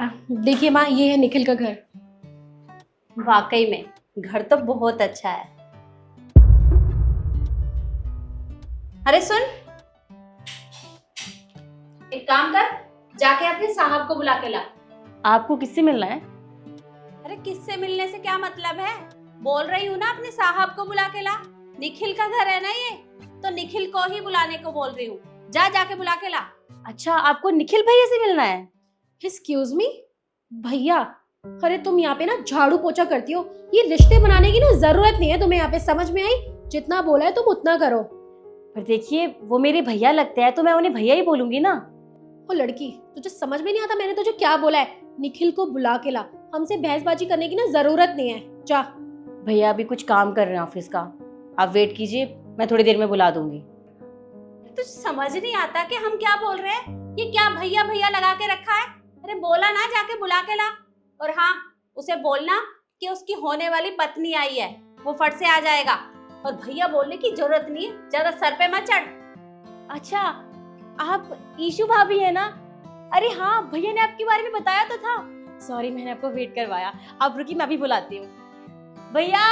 देखिए माँ, ये है निखिल का घर। वाकई में घर तो बहुत अच्छा है। अरे सुन, एक काम कर, जाके अपने साहब को बुला के ला। आपको किससे मिलना है? अरे किससे मिलने से क्या मतलब है? बोल रही हूँ ना, अपने साहब को बुला के ला। निखिल का घर है ना ये, तो निखिल को ही बुलाने को बोल रही हूँ। जाके बुला के ला। अच्छा, आपको निखिल भैया से मिलना है? एक्सक्यूज मी भैया, अरे तुम यहाँ पे ना झाड़ू पोछा करती हो, ये रिश्ते बनाने की ना जरूरत नहीं है तुम्हें यहाँ पे, समझ में आई? जितना बोला है तुम उतना करो। पर देखिए, वो मेरे भैया लगते हैं तो मैं उन्हें भैया ही बोलूंगी ना। ओ लड़की, तुझे समझ में नहीं आता मैंने तुझे क्या बोला है? निखिल को बुला के ला, हमसे बहसबाजी करने की ना जरूरत नहीं है, जा। भैया अभी कुछ काम कर रहे हैं ऑफिस का, आप वेट कीजिए, मैं थोड़ी देर में बुला दूंगी। तुझे समझ नहीं आता कि हम क्या बोल रहे हैं? ये क्या भैया भैया लगा के रखा है? अरे बोला ना, जाके बुला के ला। और हाँ, उसे बोलना कि उसकी होने वाली पत्नी आई है, वो फट से आ जाएगा। और भैया बोलने की जरूरत नहीं है, ज्यादा सर पे मत चढ़। अच्छा, आप ईशू भाभी है ना? अरे हाँ, भैया ने आपके बारे में बताया तो था। सॉरी, मैंने आपको वेट करवाया। आप रुकी, मैं अभी बुलाती हूँ। भैया,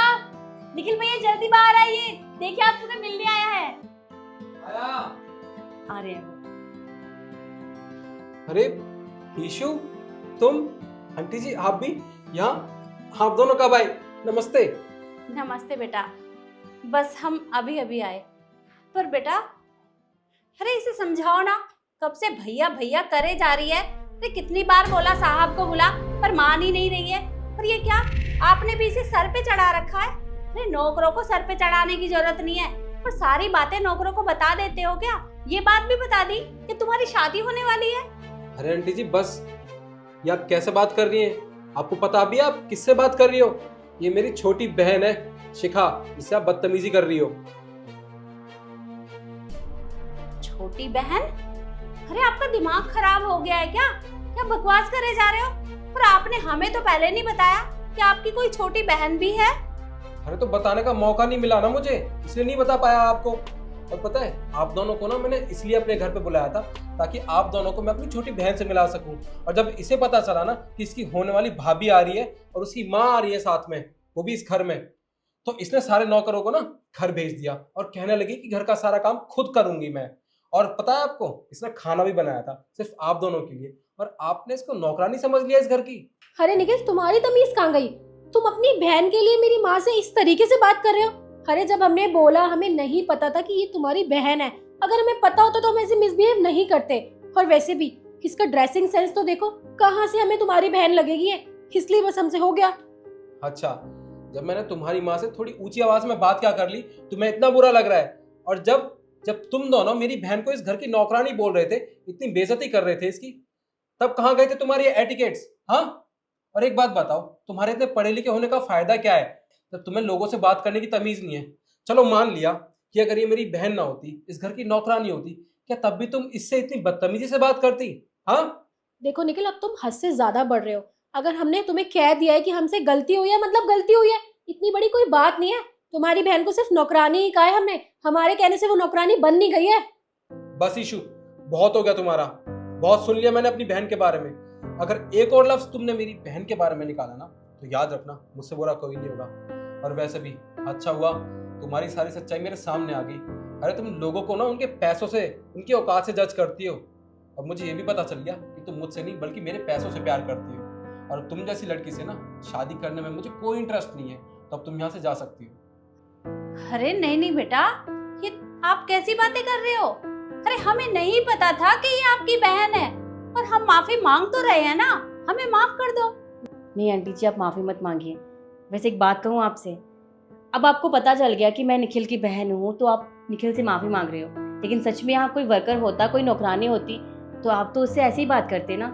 निखिल भैया जल्दी बाहर आइए, देखिए आपसे तो मिलने आया है। आया। आ रहे हैं वो। अरे ईशु, तुम? आंटी जी आप भी यहाँ? आप दोनों कब आए? नमस्ते। नमस्ते बेटा, बस हम अभी अभी आए। पर बेटा, अरे इसे समझाओ ना, कब से भैया भैया करे जा रही है। अरे कितनी बार बोला साहब को बुला, पर मान ही नहीं रही है। और ये क्या, आपने भी इसे सर पे चढ़ा रखा है? अरे नौकरों को सर पे चढ़ाने की जरूरत नहीं है, पर सारी बातें नौकरों को बता देते हो क्या? ये बात भी बता दी कि तुम्हारी शादी होने वाली है। अरे आंटी जी बस, ये आप कैसे बात कर रही हैं? आपको पता भी है आप किससे बात कर रही हो? ये मेरी छोटी बहन है शिखा, इससे आप बदतमीजी कर रही हो। छोटी बहन? अरे आपका दिमाग खराब हो गया है क्या? क्या बकवास करे जा रहे हो? पर आपने हमें तो पहले नहीं बताया कि आपकी कोई छोटी बहन भी है। अरे तो बताने का मौका नहीं मिला ना मुझे, इसलिए नहीं बता पाया आपको। और पता है, आप दोनों को ना मैंने इसलिए अपने घर पे बुलाया था ताकि आप दोनों को मैं अपनी छोटी बहन से मिला सकूं। और जब इसे पता चला ना कि इसकी होने वाली भाभी आ रही है और उसकी माँ आ रही है साथ में, वो भी इस घर में, तो इसने सारे नौकरों को ना घर भेज दिया और कहने लगी कि घर का सारा काम खुद करूंगी मैं। और पता है आपको, इसने खाना भी बनाया था सिर्फ आप दोनों के लिए, और आपने इसको नौकरानी समझ लिया इस घर की। अरे निखिल, तुम्हारी तमीज कहाँ गई? तुम अपनी बहन के लिए मेरी माँ से इस तरीके से बात कर रहे हो? अरे जब हमने बोला, हमें नहीं पता था कि ये तुम्हारी बहन है। अगर हमें पता होता तो हम ऐसे मिसबिहेव नहीं करते। और वैसे भी इसका ड्रेसिंग सेंस तो देखो, कहाँ से हमें तुम्हारी बहन लगेगी है, इसलिए बस हमसे हो गया। अच्छा, जब मैंने तुम्हारी माँ से थोड़ी ऊंची आवाज में बात क्या कर ली तुम्हें इतना बुरा लग रहा है? और जब जब तुम दोनों मेरी बहन को इस घर की नौकरानी बोल रहे थे, इतनी बेइज्जती कर रहे थे इसकी, तब कहाँ गए थे तुम्हारे एटिकेट्स? हाँ? और एक बात बताओ, तुम्हारे इतने पढ़े लिखे होने का फायदा क्या है जब तुम्हें लोगों से बात करने की तमीज नहीं है? चलो मान लिया कि अगर ये मेरी बहन ना होती, इस घर की नौकरानी होती, क्या तब भी तुम इससे इतनी बदतमीजी से बात करती? हाँ? देखो निखिल, अब तुम हद से ज्यादा बढ़ रहे हो। अगर हमने तुम्हें कह दिया है कि हमसे गलती हुई है, मतलब गलती हुई है, इतनी बड़ी कोई बात नहीं है। तुम्हारी बहन को सिर्फ नौकरानी ही कहा है हमने, हमारे कहने से वो नौकरानी बन नहीं गई है। बस ईशु, बहुत हो गया तुम्हारा, बहुत सुन लिया मैंने अपनी बहन के बारे में। अगर एक और लफ्ज तुमने मेरी बहन के बारे में निकाला ना, तो याद रखना मुझसे बुरा कोई नहीं होगा। और वैसे भी अच्छा हुआ तुम्हारी सारी सच्चाई मेरे सामने आ गई। अरे तुम लोगों को ना उनके पैसों से, उनकी औकात से जज करती हो। अब मुझे ये भी पता चल गया कि तुम मुझसे नहीं बल्कि मेरे पैसों से प्यार करती हो। और तुम जैसी लड़की से ना शादी करने में मुझे कोई इंटरेस्ट नहीं है, तो अब तुम यहाँ से जा सकती हो। अरे नहीं नहीं बेटा, ये आप कैसी बातें कर रहे हो? अरे हमें नहीं पता था कि ये आपकी बहन है, और हम माफी मांग तो रहे हैं ना, हमें माफ कर दो। नहीं आंटी जी, आप माफ़ी मत मांगिए। वैसे एक बात कहूँ आपसे, अब आपको पता चल गया कि मैं निखिल की बहन हूँ, तो आप निखिल से माफ़ी मांग रहे हो। लेकिन सच में यहाँ कोई वर्कर होता, कोई नौकरानी होती, तो आप तो उससे ऐसे ही बात करते ना।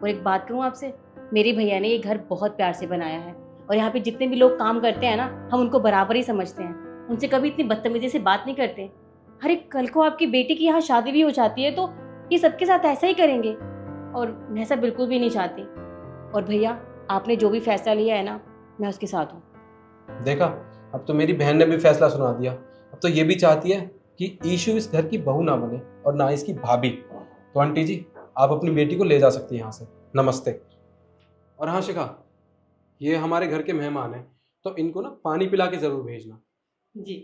और एक बात कहूँ आपसे, मेरे भैया ने ये घर बहुत प्यार से बनाया है, और यहाँ पे जितने भी लोग काम करते हैं ना, हम उनको बराबर ही समझते हैं, उनसे कभी इतनी बदतमीजी से बात नहीं करते। अरे कल को आपकी बेटी की यहाँ शादी भी हो जाती है तो ये सबके साथ ऐसा ही करेंगे, और मैं ऐसा बिल्कुल भी नहीं चाहती। और भैया, आपने जो भी फैसला लिया है ना, मैं उसके साथ हूँ। देखा, अब तो मेरी बहन ने भी फैसला सुना दिया। अब तो ये भी चाहती है कि ईशु इस घर की बहू ना बने और ना इसकी भाभी। तो आंटी जी, आप अपनी बेटी को ले जा सकती हैं यहाँ से। नमस्ते। और हाँ शिखा, ये हमारे घर के मेहमान हैं, तो इनको ना पानी पिला के जरूर भेजना। जी,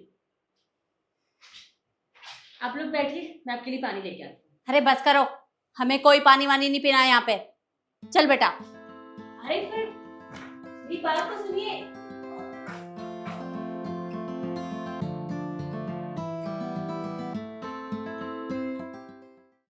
आप लोग बैठिए, मैं आपके लिए पानी लेके आती हूँ। अरे बस करो, हमें कोई पानी वानी नहीं पीना है यहाँ पे। चल बेटा। अरे फिर मेरी बात तो सुनिए।